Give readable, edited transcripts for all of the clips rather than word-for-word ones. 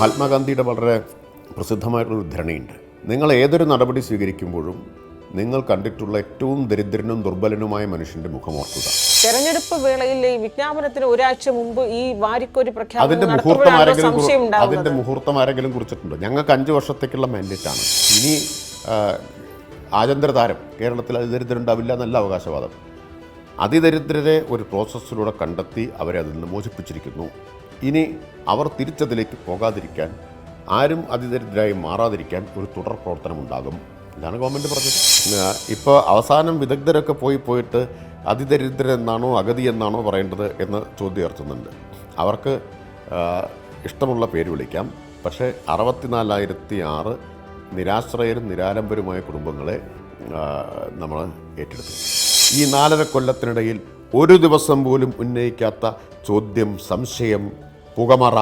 മഹാത്മാഗാന്ധിയുടെ വളരെ പ്രസിദ്ധമായിട്ടുള്ളൊരു ഉദ്ധരണിയുണ്ട്. നിങ്ങൾ ഏതൊരു നടപടി സ്വീകരിക്കുമ്പോഴും നിങ്ങൾ കണ്ടിട്ടുള്ള ഏറ്റവും ദരിദ്രനും ദുർബലനുമായ മനുഷ്യന്റെ മുഖം ഓർക്കുക. തെരഞ്ഞെടുപ്പ് വേളയിൽ ഈ വിജ്ഞാപനത്തിന് ഒരാഴ്ച മുമ്പ് ഈ വാരിക്കോരി അതിന്റെ മുഹൂർത്തം ആരെങ്കിലും കുറിച്ചിട്ടുണ്ടോ? ഞങ്ങൾക്ക് 5 വർഷത്തേക്കുള്ള മാൻഡേറ്റാണ്. ഇനി ആചന്ദ്രതാരം കേരളത്തിൽ അതിദരിദ്രരുണ്ടാവില്ല എന്നല്ല അവകാശവാദം. അതിദരിദ്രരെ ഒരു പ്രോസസ്സിലൂടെ കണ്ടെത്തി അവരെ അതിൽ നിന്ന് മോചിപ്പിച്ചിരിക്കുന്നു. ഇനി അവർ തിരിച്ചതിലേക്ക് പോകാതിരിക്കാൻ, ആരും അതിദരിദ്രരായി മാറാതിരിക്കാൻ ഒരു തുടർ പ്രവർത്തനം ഉണ്ടാകും. ഇതാണ് ഗവൺമെൻറ് പറഞ്ഞത്. ഇപ്പോൾ അവസാനം വിദഗ്ധരൊക്കെ പോയിട്ട് അതിദരിദ്രരെന്നാണോ അഗതി എന്നാണോ പറയേണ്ടത് എന്ന് ചോദ്യം ഉയർത്തുന്നുണ്ട്. അവർക്ക് ഇഷ്ടമുള്ള പേര് വിളിക്കാം. പക്ഷേ 64,006 നിരാശ്രയരും നിരാലംബരുമായ കുടുംബങ്ങളെ നമ്മൾ ഏറ്റെടുത്തു. ഈ 4.5 കൊല്ലത്തിനിടയിൽ ഒരു ദിവസം പോലും ഉന്നയിക്കാത്ത ചോദ്യം, സംശയം, പുകമറ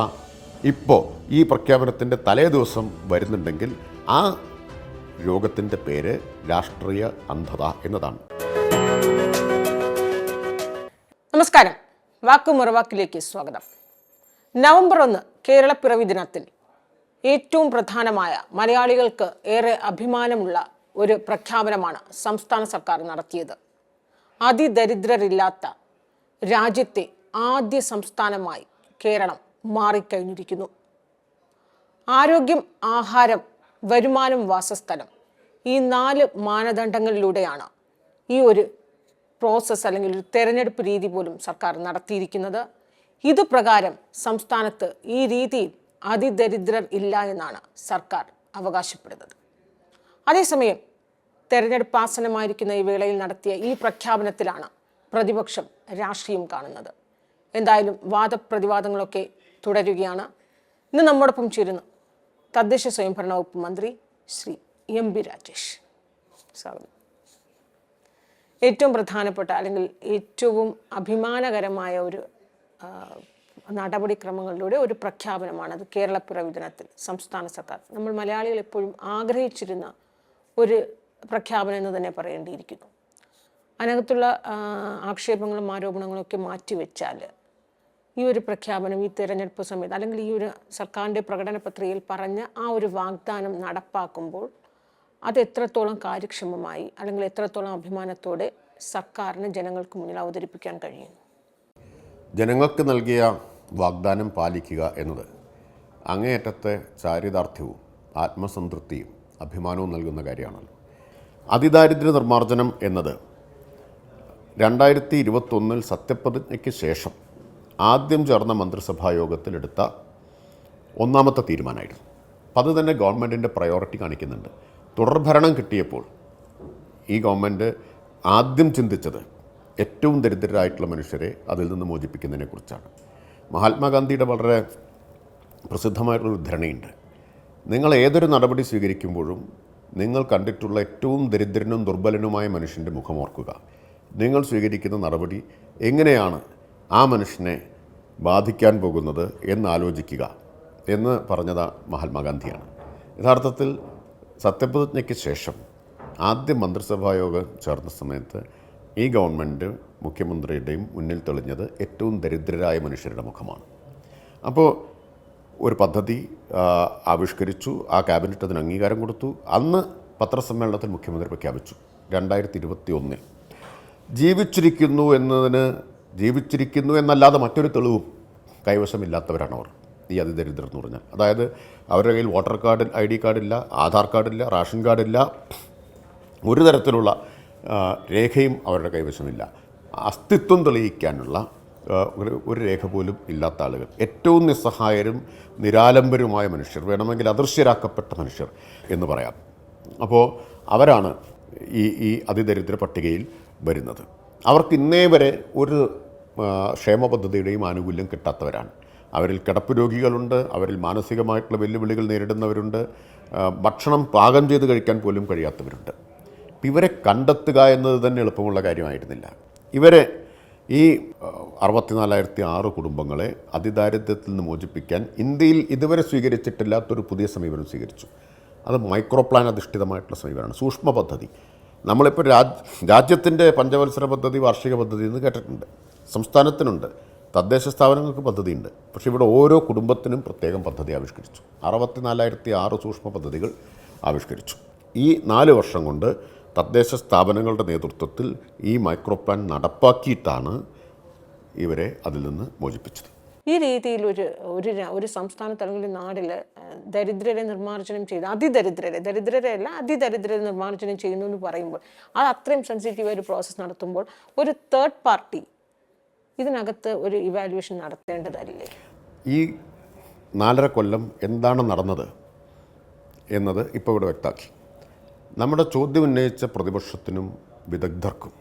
ഇപ്പോൾ ഈ പ്രഖ്യാപനത്തിൻ്റെ തലേ ദിവസം വരുന്നുണ്ടെങ്കിൽ ആ രോഗത്തിൻ്റെ പേര് രാഷ്ട്രീയ അന്ധത എന്നതാണ്. നമസ്കാരം, വാക്കുമുറവാക്കിലേക്ക് സ്വാഗതം. നവംബർ 1 കേരളപ്പിറവി ദിനത്തിൽ ഏറ്റവും പ്രധാനമായ, മലയാളികൾക്ക് ഏറെ അഭിമാനമുള്ള ഒരു പ്രഖ്യാപനമാണ് സംസ്ഥാന സർക്കാർ നടത്തിയത്. അതിദരിദ്രരില്ലാത്ത രാജ്യത്തെ ആദ്യ സംസ്ഥാനമായി കേരളം മാറിക്കഴിഞ്ഞിരിക്കുന്നു. ആരോഗ്യം, ആഹാരം, വരുമാനം, വാസസ്ഥലം, ഈ 4 മാനദണ്ഡങ്ങളിലൂടെയാണ് ഈ ഒരു പ്രോസസ്സ് അല്ലെങ്കിൽ ഒരു തെരഞ്ഞെടുപ്പ് രീതി പോലും സർക്കാർ നടത്തിയിരിക്കുന്നത്. ഇതുപ്രകാരം സംസ്ഥാനത്ത് ഈ രീതിയിൽ അതിദരിദ്രർ ഇല്ല എന്നാണ് സർക്കാർ അവകാശപ്പെടുന്നത്. അതേസമയം തെരഞ്ഞെടുപ്പ് ആസന്നമായിരിക്കുന്ന ഈ വേളയിൽ നടത്തിയ ഈ പ്രഖ്യാപനത്തിലാണ് പ്രതിപക്ഷം രാഷ്ട്രീയം കാണുന്നത്. എന്തായാലും വാദപ്രതിവാദങ്ങളൊക്കെ തുടരുകയാണ്. ഇന്ന് നമ്മോടൊപ്പം ചേരുന്നു തദ്ദേശ സ്വയംഭരണ വകുപ്പ് മന്ത്രി ശ്രീ MB രാജേഷ്. സ്വാഗതം. ഏറ്റവും പ്രധാനപ്പെട്ട അല്ലെങ്കിൽ ഏറ്റവും അഭിമാനകരമായ ഒരു നടപടിക്രമങ്ങളിലൂടെ ഒരു പ്രഖ്യാപനമാണത്. കേരളപ്പിറവി ദിനത്തിൽ സംസ്ഥാന സർക്കാർ, നമ്മൾ മലയാളികൾ എപ്പോഴും ആഗ്രഹിച്ചിരുന്ന ഒരു പ്രഖ്യാപനം എന്ന് തന്നെ പറയേണ്ടിയിരിക്കുന്നു. അതിനകത്തുള്ള ആക്ഷേപങ്ങളും ആരോപണങ്ങളും ഒക്കെ മാറ്റിവെച്ചാൽ ഈ ഒരു പ്രഖ്യാപനം ഈ തെരഞ്ഞെടുപ്പ് സമയത്ത് അല്ലെങ്കിൽ ഈ ഒരു സർക്കാരിൻ്റെ പ്രകടന പത്രികയിൽ പറഞ്ഞ ആ ഒരു വാഗ്ദാനം നടപ്പാക്കുമ്പോൾ അത് എത്രത്തോളം കാര്യക്ഷമമായി അല്ലെങ്കിൽ എത്രത്തോളം അഭിമാനത്തോടെ സർക്കാരിന് ജനങ്ങൾക്ക് മുന്നിൽ അവതരിപ്പിക്കാൻ കഴിയും? ജനങ്ങൾക്ക് നൽകിയ വാഗ്ദാനം പാലിക്കുക എന്നത് അങ്ങേയറ്റത്തെ ചാരിതാർത്ഥ്യവും ആത്മസംതൃപ്തിയും അഭിമാനവും നൽകുന്ന കാര്യമാണല്ലോ. അതിദാരിദ്ര്യ നിർമ്മാർജ്ജനം എന്നത് 2021 സത്യപ്രതിജ്ഞയ്ക്ക് ശേഷം ആദ്യം ചേർന്ന മന്ത്രിസഭാ യോഗത്തിലെടുത്ത 1ാമത്തെ തീരുമാനമായിരുന്നു. അപ്പം അത് തന്നെ ഗവൺമെൻറ്റിൻ്റെ പ്രയോറിറ്റി കാണിക്കുന്നുണ്ട്. തുടർഭരണം കിട്ടിയപ്പോൾ ഈ ഗവൺമെൻറ് ആദ്യം ചിന്തിച്ചത് ഏറ്റവും ദരിദ്രരായിട്ടുള്ള മനുഷ്യരെ അതിൽ നിന്ന് മോചിപ്പിക്കുന്നതിനെക്കുറിച്ചാണ്. മഹാത്മാഗാന്ധിയുടെ വളരെ പ്രസിദ്ധമായിട്ടുള്ളൊരു ഉദ്ധരണിയുണ്ട്. നിങ്ങൾ ഏതൊരു നടപടി സ്വീകരിക്കുമ്പോഴും നിങ്ങൾ കണ്ടിട്ടുള്ള ഏറ്റവും ദരിദ്രനും ദുർബലനുമായ മനുഷ്യൻ്റെ മുഖം ഓർക്കുക. നിങ്ങൾ സ്വീകരിക്കുന്ന നടപടി എങ്ങനെയാണ് ആ മനുഷ്യനെ ബാധിക്കാൻ പോകുന്നത് എന്നാലോചിക്കുക എന്ന് പറഞ്ഞത് മഹാത്മാഗാന്ധിയാണ്. യഥാർത്ഥത്തിൽ സത്യപ്രതിജ്ഞയ്ക്ക് ശേഷം ആദ്യം മന്ത്രിസഭാ യോഗം ചേർന്ന സമയത്ത് ഈ ഗവൺമെൻറ് മുഖ്യമന്ത്രിയുടെയും മുന്നിൽ തെളിഞ്ഞത് ഏറ്റവും ദരിദ്രരായ മനുഷ്യരുടെ മുഖമാണ്. അപ്പോൾ ഒരു പദ്ധതി ആവിഷ്കരിച്ചു, ആ ക്യാബിനറ്റ് അതിന് അംഗീകാരം കൊടുത്തു. അന്ന് പത്രസമ്മേളനത്തിൽ മുഖ്യമന്ത്രി പ്രഖ്യാപിച്ചു 2021 ജീവിച്ചിരിക്കുന്നു എന്നല്ലാതെ മറ്റൊരു തെളിവും കൈവശമില്ലാത്തവരാണ് അവർ, ഈ അതിദരിദ്രർ എന്ന് പറഞ്ഞാൽ. അതായത് അവരുടെ കയ്യിൽ വോട്ടർ കാർഡ്, ID കാർഡില്ല, ആധാർ കാർഡില്ല, റേഷൻ കാർഡില്ല, ഒരു തരത്തിലുള്ള രേഖയും അവരുടെ കൈവശമില്ല. അസ്തിത്വം തെളിയിക്കാനുള്ള ഒരു രേഖ പോലും ഇല്ലാത്ത ആളുകൾ, ഏറ്റവും നിസ്സഹായരും നിരാലംബരുമായ മനുഷ്യർ, വേണമെങ്കിൽ അദൃശ്യരാക്കപ്പെട്ട മനുഷ്യർ എന്ന് പറയാം. അപ്പോൾ അവരാണ് ഈ അതിദരിദ്ര പട്ടികയിൽ വരുന്നത്. അവർക്ക് ഇന്നേ വരെ ഒരു ക്ഷേമ പദ്ധതിയുടെയും ആനുകൂല്യം കിട്ടാത്തവരാണ്. അവരിൽ കിടപ്പ് രോഗികളുണ്ട്, അവരിൽ മാനസികമായിട്ടുള്ള വെല്ലുവിളികൾ നേരിടുന്നവരുണ്ട്, ഭക്ഷണം പാകം ചെയ്ത് കഴിക്കാൻ പോലും കഴിയാത്തവരുണ്ട്. ഇവരെ കണ്ടെത്തുക എന്നത് തന്നെ എളുപ്പമുള്ള കാര്യമായിരുന്നില്ല. ഇവരെ ഈ 64,006 കുടുംബങ്ങളെ അതിദാരിദ്ര്യത്തിൽ നിന്ന് മോചിപ്പിക്കാൻ ഇന്ത്യയിൽ ഇതുവരെ സ്വീകരിച്ചിട്ടില്ലാത്തൊരു പുതിയ സമീപനം സ്വീകരിച്ചു. അത് മൈക്രോ പ്ലാൻ അധിഷ്ഠിതമായിട്ടുള്ള സമീപനമാണ്, സൂക്ഷ്മ പദ്ധതി. നമ്മളിപ്പോൾ രാജ്യത്തിൻ്റെ പഞ്ചവത്സര പദ്ധതി, വാർഷിക പദ്ധതി എന്ന് കേട്ടിട്ടുണ്ട്. സംസ്ഥാനത്തിനുണ്ട്, തദ്ദേശ സ്ഥാപനങ്ങൾക്ക് പദ്ധതിയുണ്ട്. പക്ഷേ ഇവിടെ ഓരോ കുടുംബത്തിനും പ്രത്യേകം പദ്ധതി ആവിഷ്കരിച്ചു. 64,006 സൂക്ഷ്മ പദ്ധതികൾ ആവിഷ്കരിച്ചു. ഈ 4 വർഷം കൊണ്ട് തദ്ദേശ സ്ഥാപനങ്ങളുടെ നേതൃത്വത്തിൽ ഈ മൈക്രോ പ്ലാൻ നടപ്പാക്കിയിട്ടാണ് ഇവരെ അതിൽ നിന്ന് മോചിപ്പിച്ചത്. ഈ രീതിയിൽ ഒരു സംസ്ഥാനത്ത് അല്ലെങ്കിൽ നാട്ടിൽ ദരിദ്രരെ നിർമ്മാർജ്ജനം ചെയ്ത് ദരിദ്രരെയല്ല അതിദരിദ്രരെ നിർമ്മാർജ്ജനം ചെയ്യുന്നു എന്ന് പറയുമ്പോൾ അത് അത്രയും സെൻസിറ്റീവായ ഒരു പ്രോസസ്സ് നടത്തുമ്പോൾ ഒരു തേർഡ് പാർട്ടി ഇതിനകത്ത് ഒരു ഇവാലുവേഷൻ നടത്തേണ്ടതല്ലേ? ഈ 4.5 കൊല്ലം എന്താണ് നടന്നത് എന്നത് ഇപ്പോൾ ഇവിടെ വ്യക്തമാക്കി. നമ്മുടെ ചോദ്യം ഉന്നയിച്ച പ്രതിപക്ഷത്തിനും വിദഗ്ധർക്കും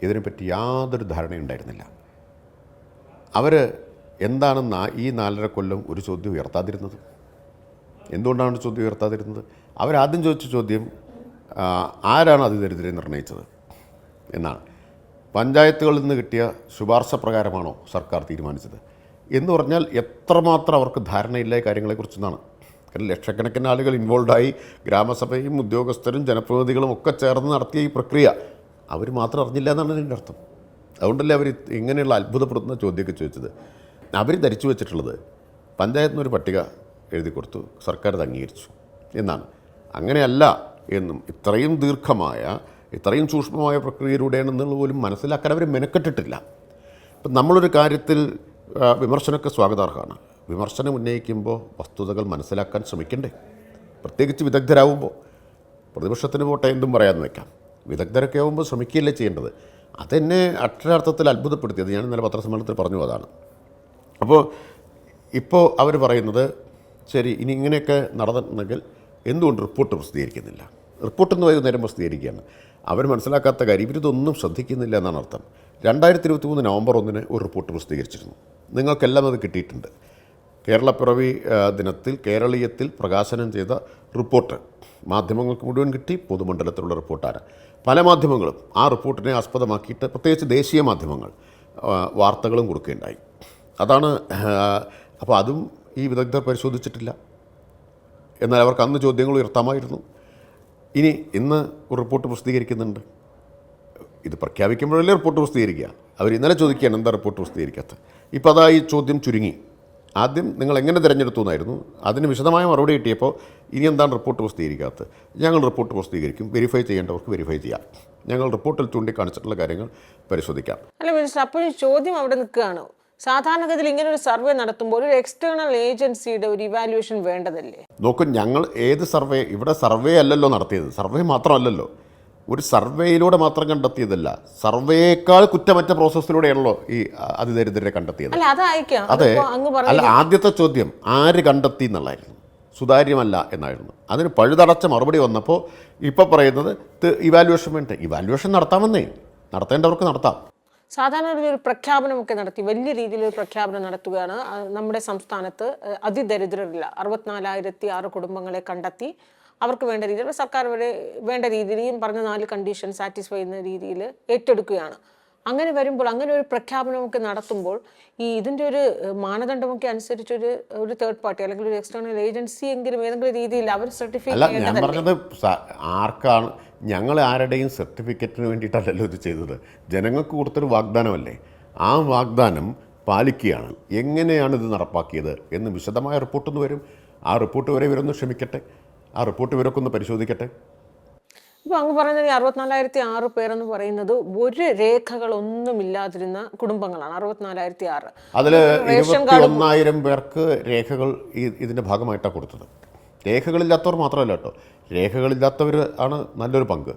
ഇതിനെപ്പറ്റി യാതൊരു ധാരണയുണ്ടായിരുന്നില്ല. അവർ എന്താണ് ഈ 4.5 കൊല്ലം ഒരു ചോദ്യം ഉയർത്താതിരുന്നത്? എന്തുകൊണ്ടാണ് ചോദ്യം ഉയർത്താതിരുന്നത്? അവരാദ്യം ചോദിച്ച ചോദ്യം ആരാണ് അതിദരിദ്രരെ നിർണ്ണയിച്ചത് എന്നാണ്. പഞ്ചായത്തുകളിൽ നിന്ന് കിട്ടിയ ശുപാർശ പ്രകാരമാണോ സർക്കാർ തീരുമാനിച്ചത് എന്ന് പറഞ്ഞാൽ എത്രമാത്രം അവർക്ക് ധാരണയില്ല ഈ കാര്യങ്ങളെക്കുറിച്ചെന്നാണ്. കാരണം ലക്ഷക്കണക്കിന് ആളുകൾ ഇൻവോൾവായി, ഗ്രാമസഭയും ഉദ്യോഗസ്ഥരും ജനപ്രതിനിധികളും ഒക്കെ ചേർന്ന് നടത്തിയ ഈ പ്രക്രിയ അവർ മാത്രം അറിഞ്ഞില്ല എന്നാണ് ഇതിൻ്റെ അർത്ഥം. അതുകൊണ്ടല്ലേ അവർ ഇങ്ങനെയുള്ള അത്ഭുതപ്പെടുത്തുന്ന ചോദ്യമൊക്കെ ചോദിച്ചത്. അവർ ധരിച്ചു വെച്ചിട്ടുള്ളത് പഞ്ചായത്തിൽ നിന്നൊരു പട്ടിക എഴുതി കൊടുത്തു, സർക്കാർ അത് അംഗീകരിച്ചു എന്നാണ്. അങ്ങനെയല്ല എന്നും ഇത്രയും ദീർഘമായ ഇത്രയും സൂക്ഷ്മമായ പ്രക്രിയയിലൂടെയാണെന്നുള്ളത് പോലും മനസ്സിലാക്കാൻ അവർ മെനക്കെട്ടിട്ടില്ല. ഇപ്പം നമ്മളൊരു കാര്യത്തിൽ വിമർശനമൊക്കെ സ്വാഗതാർഹമാണ്. വിമർശനം ഉന്നയിക്കുമ്പോൾ വസ്തുതകൾ മനസ്സിലാക്കാൻ ശ്രമിക്കണ്ടേ? പ്രത്യേകിച്ച് വിദഗ്ധരാകുമ്പോൾ. പ്രതിപക്ഷത്തിന് പോട്ടെ എന്തും പറയാമെന്ന് വയ്ക്കാം, വിദഗ്ധരൊക്കെ ആകുമ്പോൾ ശ്രമിക്കുകയല്ലേ ചെയ്യേണ്ടത്. അതെന്നെ അക്ഷരാർത്ഥത്തിൽ അത്ഭുതപ്പെടുത്തിയത്. ഞാൻ ഇന്നലെ പത്രസമ്മേളനത്തിൽ പറഞ്ഞു അതാണ്. അപ്പോൾ ഇപ്പോൾ അവർ പറയുന്നത് ശരി, ഇനി ഇങ്ങനെയൊക്കെ നടന്നിട്ടുണ്ടെങ്കിൽ എന്തുകൊണ്ട് റിപ്പോർട്ട് പ്രസിദ്ധീകരിക്കുന്നില്ല? റിപ്പോർട്ടൊന്ന് വൈകുന്നേരം പ്രസിദ്ധീകരിക്കുകയാണ്. അവർ മനസ്സിലാക്കാത്ത കാര്യം ഇവരിതൊന്നും ശ്രദ്ധിക്കുന്നില്ല എന്നാണ് അർത്ഥം. 2023 നവംബർ 1 ഒരു റിപ്പോർട്ട് പ്രസിദ്ധീകരിച്ചിരുന്നു. നിങ്ങൾക്കെല്ലാം അത് കിട്ടിയിട്ടുണ്ട്. കേരളപ്പിറവി ദിനത്തിൽ കേരളീയത്തിൽ പ്രകാശനം ചെയ്ത റിപ്പോർട്ട് മാധ്യമങ്ങൾക്ക് മുഴുവൻ കിട്ടി. പൊതുമണ്ഡലത്തിലുള്ള റിപ്പോർട്ടാണ്. പല മാധ്യമങ്ങളും ആ റിപ്പോർട്ടിനെ ആസ്പദമാക്കിയിട്ട്, പ്രത്യേകിച്ച് ദേശീയ മാധ്യമങ്ങൾ വാർത്തകളും കൊടുക്കുകയുണ്ടായി. അതാണ്. അപ്പോൾ അതും ഈ വിദഗ്ധർ പരിശോധിച്ചിട്ടില്ല. എന്നാൽ അവർക്ക് അന്ന് ചോദ്യങ്ങൾ ഉയർത്താമായിരുന്നു. ഇന്ന് ഒരു റിപ്പോർട്ട് പ്രസിദ്ധീകരിക്കുന്നുണ്ട്. ഇത് പ്രഖ്യാപിക്കുമ്പോഴല്ലേ റിപ്പോർട്ട് പ്രസിദ്ധീകരിക്കുക. അവർ ഇന്നലെ ചോദിക്കുകയാണ് എന്താ റിപ്പോർട്ട് പ്രസിദ്ധീകരിക്കാത്തത്. ഇപ്പോൾ അതാ ഈ ചോദ്യം ചുരുങ്ങി. ആദ്യം നിങ്ങൾ എങ്ങനെ തിരഞ്ഞെടുത്തു എന്നായിരുന്നു. അതിന് വിശദമായ മറുപടി കിട്ടിയപ്പോൾ ഇനി എന്താണ് റിപ്പോർട്ട് പ്രസിദ്ധീകരിക്കാത്തത്? ഞങ്ങൾ റിപ്പോർട്ട് പ്രസിദ്ധീകരിക്കും, വെരിഫൈ ചെയ്യേണ്ടവർക്ക് വെരിഫൈ ചെയ്യാം, ഞങ്ങൾ റിപ്പോർട്ടിൽ ചൂണ്ടിക്കാണിച്ചിട്ടുള്ള കാര്യങ്ങൾ പരിശോധിക്കാം. അല്ല മിനിസ്റ്റർ, അപ്പോൾ ഈ ചോദ്യം അവിടെ നിൽക്കുകയാണ്. സാധാരണഗതിയിൽ ഇങ്ങനെ ഒരു സർവേ നടത്തുമ്പോൾ ഒരു എക്സ്റ്റേണൽ ഏജൻസിയുടെ ഒരു ഇവാലുവേഷൻ വേണ്ടതല്ലേ? നോക്കൂ, ഞങ്ങൾ ഏത് സർവേ, ഇവിടെ സർവേ അല്ലല്ലോ നടത്തിയത്. സർവേ മാത്രമല്ലല്ലോ, ഒരു സർവേയിലൂടെ മാത്രം കണ്ടെത്തിയതല്ല, സർവേയേക്കാൾ കുറ്റമറ്റ പ്രോസസ്സിലൂടെയാണല്ലോ ഈ അതിദരിദ്രരെ കണ്ടെത്തിയത്. അതെ. അല്ല, ആദ്യത്തെ ചോദ്യം ആര് കണ്ടെത്തി എന്നുള്ളതായിരുന്നു, സുതാര്യമല്ല എന്നായിരുന്നു. അതിന് പഴുതടച്ച മറുപടി വന്നപ്പോൾ ഇപ്പം പറയുന്നത് ഇവാലുവേഷൻ വേണ്ടേ. ഇവാലുവേഷൻ നടത്താമെന്നേ, നടത്തേണ്ടവർക്ക് നടത്താം. സാധാരണ ഒരു പ്രഖ്യാപനമൊക്കെ നടത്തി, വലിയ രീതിയിലൊരു പ്രഖ്യാപനം നടത്തുകയാണ്. നമ്മുടെ സംസ്ഥാനത്ത് അതിദരിദ്രരില്ല 64,006 കുടുംബങ്ങളെ കണ്ടെത്തി അവർക്ക് വേണ്ട രീതിയിൽ സർക്കാർ വേണ്ട രീതിയിൽ ഈ പറഞ്ഞ 4 കണ്ടീഷൻ സാറ്റിസ്ഫൈ ചെയ്യുന്ന രീതിയിൽ ഏറ്റെടുക്കുകയാണ്. അങ്ങനെ വരുമ്പോൾ, അങ്ങനെ ഒരു പ്രഖ്യാപനമൊക്കെ നടത്തുമ്പോൾ ഇതിൻ്റെ ഒരു മാനദണ്ഡമൊക്കെ അനുസരിച്ച് ഒരു തേർഡ് പാർട്ടി അല്ലെങ്കിൽ ഒരു എക്സ്റ്റേണൽ ഏജൻസി എങ്കിലും ഏതെങ്കിലും രീതിയിൽ അവർ സർട്ടിഫൈ ചെയ്യേണ്ടതല്ലേ? ഞാൻ പറഞ്ഞത് ആർക്കാണ്, ഞങ്ങൾ ആരുടെയും സർട്ടിഫിക്കറ്റിന് വേണ്ടിയിട്ടല്ലല്ലോ ഇത് ചെയ്തത്. ജനങ്ങൾക്ക് കൊടുത്തൊരു വാഗ്ദാനമല്ലേ. ആ വാഗ്ദാനം പാലിക്കുകയാണ്. എങ്ങനെയാണ് ഇത് നടപ്പാക്കിയത് എന്ന് വിശദമായ റിപ്പോർട്ടൊന്ന് വരും. ആ റിപ്പോർട്ട് വരെ ഇവരൊന്ന് ക്ഷമിക്കട്ടെ, ആ റിപ്പോർട്ട് ഇവരൊക്കെ ഒന്ന് പരിശോധിക്കട്ടെ. ഇപ്പോൾ അങ്ങ് പറയുന്നത് 64,006 പേരെന്ന് പറയുന്നത് ഒരു രേഖകളൊന്നുമില്ലാതിരുന്ന കുടുംബങ്ങളാണ്. 64,006. അതിൽ 21,000 പേർക്ക് രേഖകൾ ഇതിൻ്റെ ഭാഗമായിട്ടാണ് കൊടുത്തത്. രേഖകളില്ലാത്തവർ മാത്രമല്ല കേട്ടോ, രേഖകളില്ലാത്തവർ ആണ് നല്ലൊരു പങ്ക്.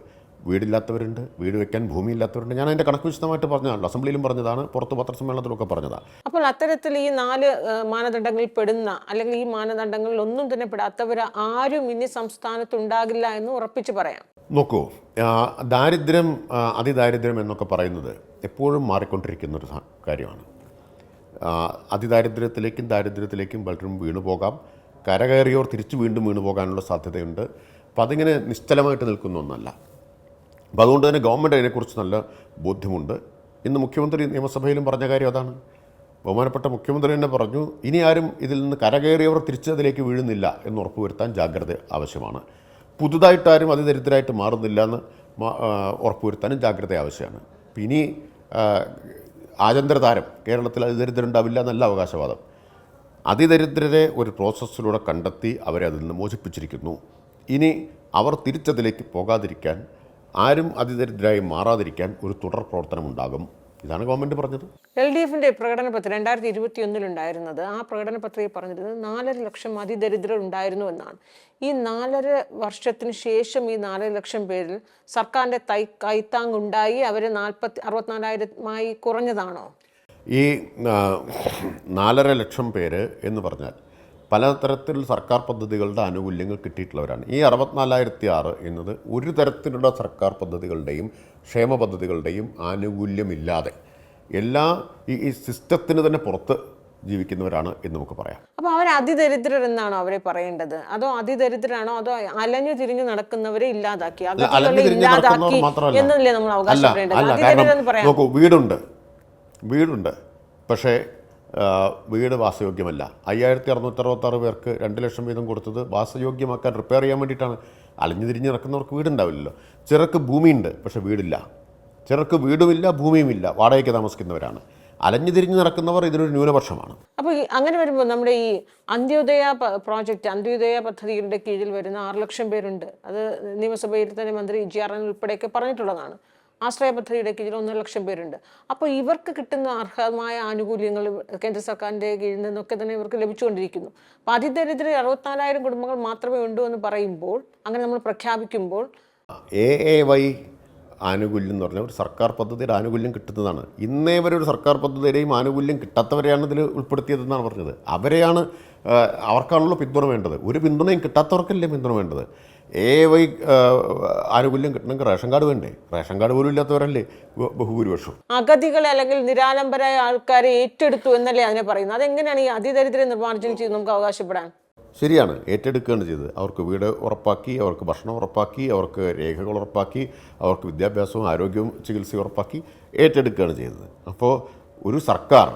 വീടില്ലാത്തവരുണ്ട്, വീട് വെക്കാൻ ഭൂമിയില്ലാത്തവരുണ്ട്. ഞാൻ അതിൻ്റെ കണക്ക് വിശദമായിട്ട് പറഞ്ഞതാണല്ലോ, അസംബ്ലിയിലും പറഞ്ഞതാണ്, പുറത്ത് പത്രസമ്മേളനത്തിലൊക്കെ പറഞ്ഞതാണ്. അപ്പോൾ അത്തരത്തിൽ ഈ 4 മാനദണ്ഡങ്ങളിൽ പെടുന്ന അല്ലെങ്കിൽ ഈ മാനദണ്ഡങ്ങളിൽ ഒന്നും തന്നെ പെടാത്തവർ ആരും ഇനി സംസ്ഥാനത്തുണ്ടാകില്ല എന്ന് ഉറപ്പിച്ച് പറയാം. നോക്കൂ, ദാരിദ്ര്യം, അതിദാരിദ്ര്യം എന്നൊക്കെ പറയുന്നത് എപ്പോഴും മാറിക്കൊണ്ടിരിക്കുന്നൊരു കാര്യമാണ്. അതിദാരിദ്ര്യത്തിലേക്കും ദാരിദ്ര്യത്തിലേക്കും പലരും വീണു പോകാം. കരകയറിയവർ തിരിച്ചു വീണ്ടും വീണു പോകാനുള്ള സാധ്യതയുണ്ട്. അപ്പോൾ അതിങ്ങനെ നിശ്ചലമായിട്ട് നിൽക്കുന്ന ഒന്നല്ല. അപ്പോൾ അതുകൊണ്ട് തന്നെ ഗവൺമെൻറ് അതിനെക്കുറിച്ച് നല്ല ബോധ്യമുണ്ട്. ഇന്ന് മുഖ്യമന്ത്രി നിയമസഭയിലും പറഞ്ഞ കാര്യം അതാണ്. ബഹുമാനപ്പെട്ട മുഖ്യമന്ത്രി തന്നെ പറഞ്ഞു, ഇനി ആരും ഇതിൽ നിന്ന് കരകയറിയവർ തിരിച്ചതിലേക്ക് വീഴുന്നില്ല എന്ന് ഉറപ്പുവരുത്താൻ ജാഗ്രത ആവശ്യമാണ്. പുതുതായിട്ടാരും അതിദരിദ്രരായിട്ട് മാറുന്നില്ല എന്ന് ഉറപ്പുവരുത്താനും ജാഗ്രത ആവശ്യമാണ്. ഇനി ആഭ്യന്തര താരം, കേരളത്തിൽ അതിദരിദ്രം ഉണ്ടാവില്ല എന്നല്ല അവകാശവാദം. അതിദരിദ്രരെ ഒരു പ്രോസസ്സിലൂടെ കണ്ടെത്തി അവരെ അതിൽ നിന്ന് മോചിപ്പിച്ചിരിക്കുന്നു. ഇനി അവർ തിരിച്ചതിലേക്ക് പോകാതിരിക്കാൻ, ആരും അതിദരിദ്രരായി മാറാതിരിക്കാൻ ഒരു തുടർ പ്രവർത്തനമുണ്ടാകും. ഇതാണ് ഗവൺമെൻറ് പറഞ്ഞത്. LDFിൻ്റെ പ്രകടന പത്രിക 2021 ആ പ്രകടന പത്രികയിൽ പറഞ്ഞിരുന്നത് 4.5 ലക്ഷം അതിദരിദ്രർ ഉണ്ടായിരുന്നു എന്നാണ്. ഈ 4.5 വർഷത്തിന് ശേഷം ഈ 4 ലക്ഷം പേരിൽ സർക്കാരിൻ്റെ കൈത്താങ്ങുണ്ടായി അവരെ 64,000 കുറഞ്ഞതാണോ? ഈ 4.5 ലക്ഷം പേര് എന്ന് പറഞ്ഞാൽ പലതരത്തിൽ സർക്കാർ പദ്ധതികളുടെ ആനുകൂല്യങ്ങൾ കിട്ടിയിട്ടുള്ളവരാണ്. ഈ 64,006 എന്നത് ഒരു തരത്തിലുള്ള സർക്കാർ പദ്ധതികളുടെയും ക്ഷേമ പദ്ധതികളുടെയും ആനുകൂല്യമില്ലാതെ എല്ലാ ഈ സിസ്റ്റത്തിന് തന്നെ പുറത്ത് ജീവിക്കുന്നവരാണ് എന്ന് നമുക്ക് പറയാം. അപ്പോൾ അവർ അതിദരിദ്രർ എന്നാണോ അവരെ പറയേണ്ടത്? അതോ അതിദരിദ്രരാണോ? അതോ അലഞ്ഞു തിരിഞ്ഞു നടക്കുന്നവരെ ഇല്ലാതാക്കി എന്നല്ലേ നമ്മൾ അവകാശപ്പെടേണ്ടത്? നോക്കൂ, വീടുണ്ട് പക്ഷേ വീട് വാസയോഗ്യമല്ല. 5,666 പേർക്ക് 2 ലക്ഷം വീതം കൊടുത്തത് വാസയോഗ്യമാക്കാൻ, റിപ്പയർ ചെയ്യാൻ വേണ്ടിയിട്ടാണ്. അലഞ്ഞു തിരിഞ്ഞ് നടക്കുന്നവർക്ക് വീടുണ്ടാവില്ലല്ലോ. ചിലർക്ക് ഭൂമിയുണ്ട് പക്ഷേ വീടില്ല, ചിലർക്ക് വീടുമില്ല ഭൂമിയുമില്ല, വാടകയ്ക്ക് താമസിക്കുന്നവരാണ്. അലഞ്ഞു തിരിഞ്ഞ് നടക്കുന്നവർ ഇതിനൊരു ന്യൂനപക്ഷമാണ്. അപ്പോൾ അങ്ങനെ വരുമ്പോൾ നമ്മുടെ ഈ അന്ത്യോദയ പദ്ധതിയുടെ കീഴിൽ വരുന്ന 6 ലക്ഷം പേരുണ്ട്. അത് നിയമസഭയിൽ തന്നെ മന്ത്രി GR ഉൾപ്പെടെയൊക്കെ പറഞ്ഞിട്ടുള്ളതാണ്. ആശ്രയ പദ്ധതിയുടെ കീഴിൽ 1 ലക്ഷം പേരുണ്ട്. അപ്പോൾ ഇവർക്ക് കിട്ടുന്ന അർഹമായ ആനുകൂല്യങ്ങൾ കേന്ദ്ര സർക്കാരിൻ്റെ കീഴിൽ നിന്നൊക്കെ തന്നെ ഇവർക്ക് ലഭിച്ചുകൊണ്ടിരിക്കുന്നു. അപ്പോൾ അതിദരിദ്ര 64,000 കുടുംബങ്ങൾ മാത്രമേ ഉള്ളൂ എന്ന് പറയുമ്പോൾ, അങ്ങനെ നമ്മൾ പ്രഖ്യാപിക്കുമ്പോൾ, AAY ആനുകൂല്യം എന്ന് പറഞ്ഞാൽ ഒരു സർക്കാർ പദ്ധതിയുടെ ആനുകൂല്യം കിട്ടുന്നതാണ്. ഇന്നേ വരെ ഒരു സർക്കാർ പദ്ധതിയുടെയും ആനുകൂല്യം കിട്ടാത്തവരെയാണ് ഇതിൽ ഉൾപ്പെടുത്തിയതെന്നാണ് പറഞ്ഞത്. അവർക്കാണല്ലോ പിന്തുണ വേണ്ടത്. ഒരു പിന്തുണയും കിട്ടാത്തവർക്കല്ലേ പിന്തുണ വേണ്ടത്. AAY ആനുകൂല്യം കിട്ടണമെങ്കിൽ റേഷൻ കാർഡ് വേണ്ടേ? റേഷൻ കാർഡ് പോലും ഇല്ലാത്തവരല്ലേ ബഹുഭൂരിപക്ഷം. അഗതികളെ അല്ലെങ്കിൽ നിരാലംബരായ ആൾക്കാരെ ഏറ്റെടുത്തു എന്നല്ലേ അതിനെ പറയുന്നത്? അതെങ്ങനെയാണ് ഈ അതിദരിദ്രരെ നിർമ്മാർജ്ജനം ചെയ്ത് നമുക്ക് അവകാശപ്പെടാൻ? ശരിയാണ്, ഏറ്റെടുക്കുകയാണ് ചെയ്തത്. അവർക്ക് വീട് ഉറപ്പാക്കി, അവർക്ക് ഭക്ഷണം ഉറപ്പാക്കി, അവർക്ക് രേഖകൾ ഉറപ്പാക്കി, അവർക്ക് വിദ്യാഭ്യാസവും ആരോഗ്യവും ചികിത്സയും ഉറപ്പാക്കി ഏറ്റെടുക്കുകയാണ് ചെയ്തത്. അപ്പോൾ ഒരു സർക്കാർ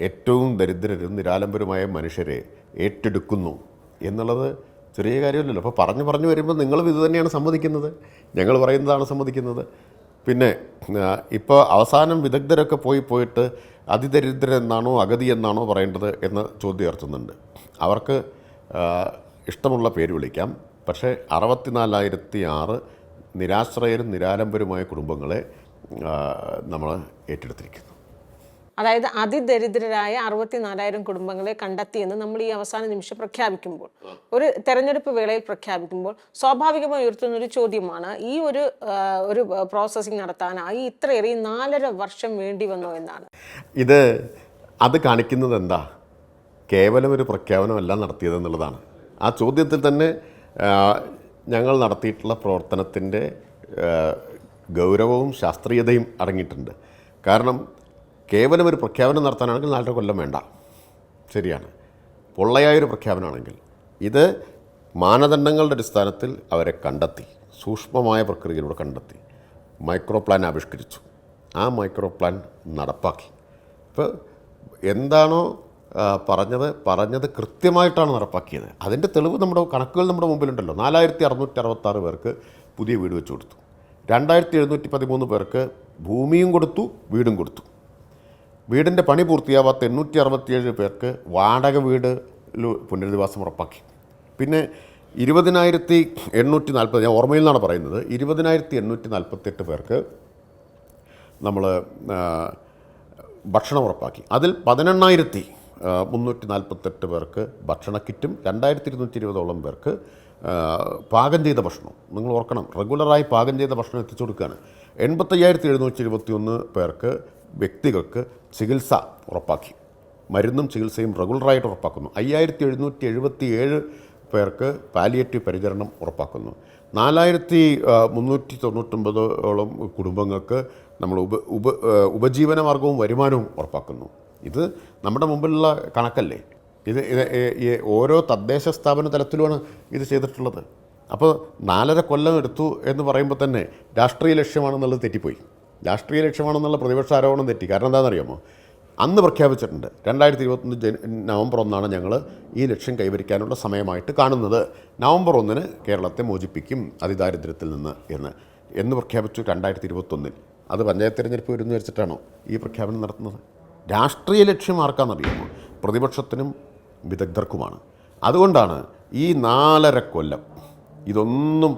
ഏറ്റവും ദരിദ്രരും നിരാലംബരുമായ മനുഷ്യരെ ഏറ്റെടുക്കുന്നു എന്നുള്ളത് ചെറിയ കാര്യമല്ലല്ലോ. അപ്പോൾ പറഞ്ഞു വരുമ്പോൾ നിങ്ങളും ഇത് തന്നെയാണ് സമ്മതിക്കുന്നത്, ഞങ്ങൾ പറയുന്നതാണ് സമ്മതിക്കുന്നത്. പിന്നെ ഇപ്പോൾ അവസാനം വിദഗ്ധരൊക്കെ പോയിട്ട് അതിദരിദ്രരെന്നാണോ അഗതി എന്നാണോ പറയേണ്ടത് എന്ന ചോദ്യം ഉയർത്തുന്നുണ്ട്. അവർക്ക് ഇഷ്ടമുള്ള പേര് വിളിക്കാം. പക്ഷേ 64,006 നിരാശ്രയരും നിരാലംബരുമായ കുടുംബങ്ങളെ നമ്മൾ ഏറ്റെടുത്തിരിക്കുന്നു. അതായത് അതിദരിദ്രരായ 64,000 കുടുംബങ്ങളെ കണ്ടെത്തിയെന്ന് നമ്മൾ ഈ അവസാന നിമിഷം പ്രഖ്യാപിക്കുമ്പോൾ, ഒരു തെരഞ്ഞെടുപ്പ് വേളയിൽ പ്രഖ്യാപിക്കുമ്പോൾ സ്വാഭാവികമായി ഉയർത്തുന്നൊരു ചോദ്യമാണ്, ഈ ഒരു പ്രോസസ്സിംഗ് നടത്താനായി ഇത്രയേറെ 4.5 വർഷം വേണ്ടി വന്നോ എന്നാണ്. അത് കാണിക്കുന്നത് എന്താ? കേവലം ഒരു പ്രഖ്യാപനമല്ല നടത്തിയതെന്നുള്ളതാണ്. ആ ചോദ്യത്തിൽ തന്നെ ഞങ്ങൾ നടത്തിയിട്ടുള്ള പ്രവർത്തനത്തിൻ്റെ ഗൗരവവും ശാസ്ത്രീയതയും അടങ്ങിയിട്ടുണ്ട്. കാരണം കേവലം ഒരു പ്രഖ്യാപനം നടത്താനാണെങ്കിൽ 4 കൊല്ലം വേണ്ട, ശരിയാണ്. പൊള്ളയായൊരു പ്രഖ്യാപനമാണെങ്കിൽ ഇത് മാനദണ്ഡങ്ങളുടെ അടിസ്ഥാനത്തിൽ അവരെ കണ്ടെത്തി, സൂക്ഷ്മമായ പ്രക്രിയയിലൂടെ കണ്ടെത്തി, മൈക്രോ പ്ലാൻ ആവിഷ്കരിച്ചു, ആ മൈക്രോ പ്ലാൻ നടപ്പാക്കി. ഇപ്പോൾ എന്താണോ പറഞ്ഞത് കൃത്യമായിട്ടാണ് നടപ്പാക്കിയത്. അതിൻ്റെ തെളിവ് കണക്കുകൾ നമ്മുടെ മുമ്പിലുണ്ടല്ലോ. 4,666 പേർക്ക് പുതിയ വീട് വെച്ച് കൊടുത്തു, 2,713 പേർക്ക് ഭൂമിയും കൊടുത്തു, വീടും കൊടുത്തു. വീടിൻ്റെ പണി പൂർത്തിയാവാത്ത 867 പേർക്ക് വാടക വീട് പുനരധിവാസം ഉറപ്പാക്കി. പിന്നെ 20,840, ഞാൻ ഓർമ്മയിൽ നിന്നാണ് പറയുന്നത്, 20,848 പേർക്ക് നമ്മൾ ഭക്ഷണം ഉറപ്പാക്കി. അതിൽ 18,348 പേർക്ക് ഭക്ഷണ കിറ്റും 2,220 പേർക്ക് പാകം ചെയ്ത ഭക്ഷണം. നിങ്ങൾ ഓർക്കണം, റെഗുലറായി പാകം ചെയ്ത ഭക്ഷണം എത്തിച്ചു കൊടുക്കുകയാണ്. 85,721 പേർക്ക് വ്യക്തികൾക്ക് ചികിത്സ ഉറപ്പാക്കി, മരുന്നും ചികിത്സയും റെഗുലറായിട്ട് ഉറപ്പാക്കുന്നു. 5,777 പേർക്ക് പാലിയേറ്റീവ് പരിചരണം ഉറപ്പാക്കുന്നു. 4,399 കുടുംബങ്ങൾക്ക് നമ്മൾ ഉപജീവന മാർഗവും വരുമാനവും ഉറപ്പാക്കുന്നു. ഇത് നമ്മുടെ മുമ്പിലുള്ള കണക്കല്ലേ. ഇത് ഓരോ തദ്ദേശ സ്ഥാപന തലത്തിലുമാണ് ഇത് ചെയ്തിട്ടുള്ളത്. അപ്പോൾ 4.5 കൊല്ലം എടുത്തു എന്ന് പറയുമ്പോൾ തന്നെ രാഷ്ട്രീയ ലക്ഷ്യമാണെന്നുള്ളത് തെറ്റിപ്പോയി. രാഷ്ട്രീയ ലക്ഷ്യമാണെന്നുള്ള പ്രതിപക്ഷ ആരോപണം തെറ്റി. കാരണം എന്താണെന്നറിയാമോ? അന്ന് പ്രഖ്യാപിച്ചിട്ടുണ്ട് 2021 നവംബർ 1 ഞങ്ങൾ ഈ ലക്ഷ്യം കൈവരിക്കാനുള്ള സമയമായിട്ട് കാണുന്നത്. നവംബർ 1 കേരളത്തെ മോചിപ്പിക്കും അതിദാരിദ്ര്യത്തിൽ നിന്ന് എന്ന് പ്രഖ്യാപിച്ചു 2021. അത് പഞ്ചായത്ത് തിരഞ്ഞെടുപ്പ് വരുമെന്ന് വെച്ചിട്ടാണോ ഈ പ്രഖ്യാപനം നടത്തുന്നത്? രാഷ്ട്രീയ ലക്ഷ്യം ആർക്കാണെന്നറിയാമോ? പ്രതിപക്ഷത്തിനും വിദഗ്ധർക്കുമാണ്. അതുകൊണ്ടാണ് ഈ 4.5 കൊല്ലം ഇതൊന്നും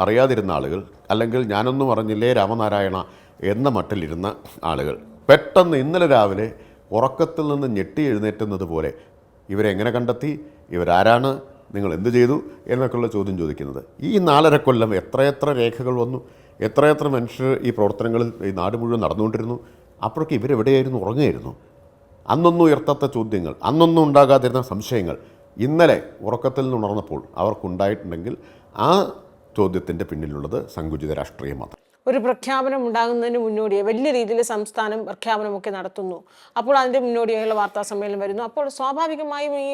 അറിയാതിരുന്ന ആളുകൾ, അല്ലെങ്കിൽ ഞാനൊന്നും അറിഞ്ഞില്ലേ രാമനാരായണ എന്ന മട്ടിലിരുന്ന ആളുകൾ പെട്ടെന്ന് ഇന്നലെ രാവിലെ ഉറക്കത്തിൽ നിന്ന് ഞെട്ടി എഴുന്നേറ്റുന്നത് പോലെ ഇവരെങ്ങനെ കണ്ടെത്തി, ഇവരാരാണ്, നിങ്ങൾ എന്ത് ചെയ്തു എന്നൊക്കെയുള്ള ചോദ്യം ചോദിക്കുന്നത്. ഈ 4.5 കൊല്ലം എത്രയെത്ര രേഖകൾ വന്നു, എത്രയെത്ര മനുഷ്യർ ഈ പ്രവർത്തനങ്ങളിൽ ഈ നാട് മുഴുവൻ നടന്നുകൊണ്ടിരുന്നു. അപ്പോഴൊക്കെ ഇവരെവിടെയായിരുന്നു? ഉറങ്ങുകയായിരുന്നു. അന്നൊന്നും ഉയർത്താത്ത ചോദ്യങ്ങൾ, അന്നൊന്നും ഉണ്ടാകാതിരുന്ന സംശയങ്ങൾ ഇന്നലെ ഉറക്കത്തിൽ നിന്ന് ഉണർന്നപ്പോൾ അവർക്കുണ്ടായിട്ടുണ്ടെങ്കിൽ ആ ചോദ്യത്തിൻ്റെ പിന്നിലുള്ളത് സങ്കുചിത രാഷ്ട്രീയം മാത്രം. ഒരു പ്രഖ്യാപനം ഉണ്ടാകുന്നതിന് മുന്നോടിയായി വലിയ രീതിയിൽ സംസ്ഥാനം പ്രഖ്യാപനമൊക്കെ നടത്തുന്നു. അപ്പോൾ അതിൻ്റെ മുന്നോടിയായുള്ള വാർത്താ സമ്മേളനം വരുന്നു. അപ്പോൾ സ്വാഭാവികമായും ഈ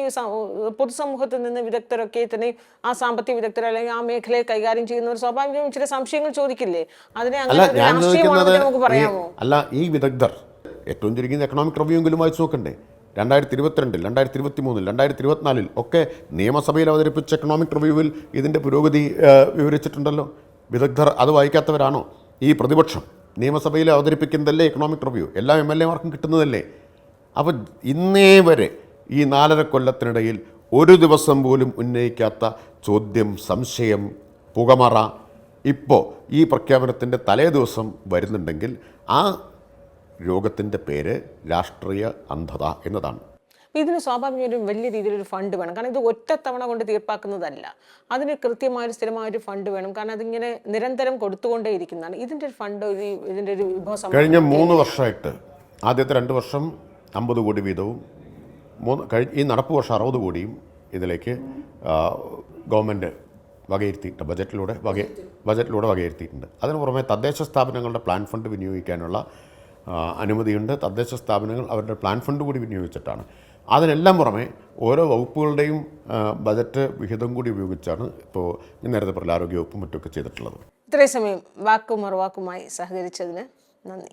പൊതുസമൂഹത്തിൽ നിന്ന് വിദഗ്ധരൊക്കെ തന്നെ, ആ സാമ്പത്തിക വിദഗ്ധർ അല്ലെങ്കിൽ ആ മേഖലയെ കൈകാര്യം ചെയ്യുന്നവർ സ്വാഭാവികമായും ചില സംശയങ്ങൾ ചോദിക്കില്ലേ? അതിനെ അങ്ങനെ രാഷ്ട്രീയമാണെന്ന് നമുക്ക് പറയാമോ? അല്ല, ഈ വിദഗ്ധർ ഏറ്റവും ചുരുങ്ങിയ എക്കണോമിക് റിവ്യൂ എങ്കിലും വായിച്ചു നോക്കണ്ടേ? 2022, 2023, 2024 ഒക്കെ നിയമസഭയിൽ അവതരിപ്പിച്ച എക്കണോമിക് റിവ്യൂവിൽ ഇതിൻ്റെ പുരോഗതി വിവരിച്ചിട്ടുണ്ടല്ലോ. വിദഗ്ധർ അത് വായിക്കാത്തവരാണോ? ഈ പ്രതിപക്ഷം നിയമസഭയിൽ അവതരിപ്പിക്കുന്നതല്ലേ എക്കണോമിക് റിവ്യൂ? എല്ലാ MLA-മാർക്കും കിട്ടുന്നതല്ലേ? അപ്പോൾ ഇന്നേ വരെ ഈ 4.5 കൊല്ലത്തിനിടയിൽ ഒരു ദിവസം പോലും ഉന്നയിക്കാത്ത ചോദ്യം, സംശയം, പുകമറ ഇപ്പോൾ ഈ പ്രഖ്യാപനത്തിൻ്റെ തലേ ദിവസം വരുന്നുണ്ടെങ്കിൽ ആ രോഗത്തിൻ്റെ പേര് രാഷ്ട്രീയ അന്ധത എന്നതാണ്. ഇതിന് സ്വാഭാവികമായും വലിയ രീതിയിലൊരു ഫണ്ട് വേണം. കാരണം ഇത് ഒറ്റത്തവണ കൊണ്ട് തീർപ്പാക്കുന്നതല്ല. അതിന് കൃത്യമായൊരു സ്ഥിരമായൊരു ഫണ്ട് വേണം. കാരണം അതിങ്ങനെ നിരന്തരം കൊടുത്തുകൊണ്ടേയിരിക്കുന്നതാണ്. ഇതിൻ്റെ ഒരു ഫണ്ട്, ഇതിൻ്റെ ഒരു വിഭവ കഴിഞ്ഞ 3 വർഷമായിട്ട് ആദ്യത്തെ 2 വർഷം 50 കോടി വീതവും ഈ നടപ്പ് വർഷം 60 കോടിയും ഇതിലേക്ക് ഗവൺമെൻറ് വകയിരുത്തിയിട്ട് ബജറ്റിലൂടെ വകയിരുത്തിയിട്ടുണ്ട്. അതിന് പുറമെ തദ്ദേശ സ്ഥാപനങ്ങളുടെ പ്ലാൻ ഫണ്ട് വിനിയോഗിക്കാനുള്ള അനുമതിയുണ്ട്. തദ്ദേശ സ്ഥാപനങ്ങൾ അവരുടെ പ്ലാൻ ഫണ്ട് കൂടി വിനിയോഗിച്ചിട്ടാണ്. അതിനെല്ലാം പുറമെ ഓരോ വകുപ്പുകളുടെയും ബജറ്റ് വിഹിതം കൂടി ഉപയോഗിച്ചാണ് ഇപ്പോൾ നേരത്തെ പറഞ്ഞ ആരോഗ്യ വകുപ്പും മറ്റൊക്കെ ചെയ്തിട്ടുള്ളത്. ഇത്രയും സമയം വാക്കും മറുവാക്കുമായി സഹകരിച്ചതിന് നന്ദി.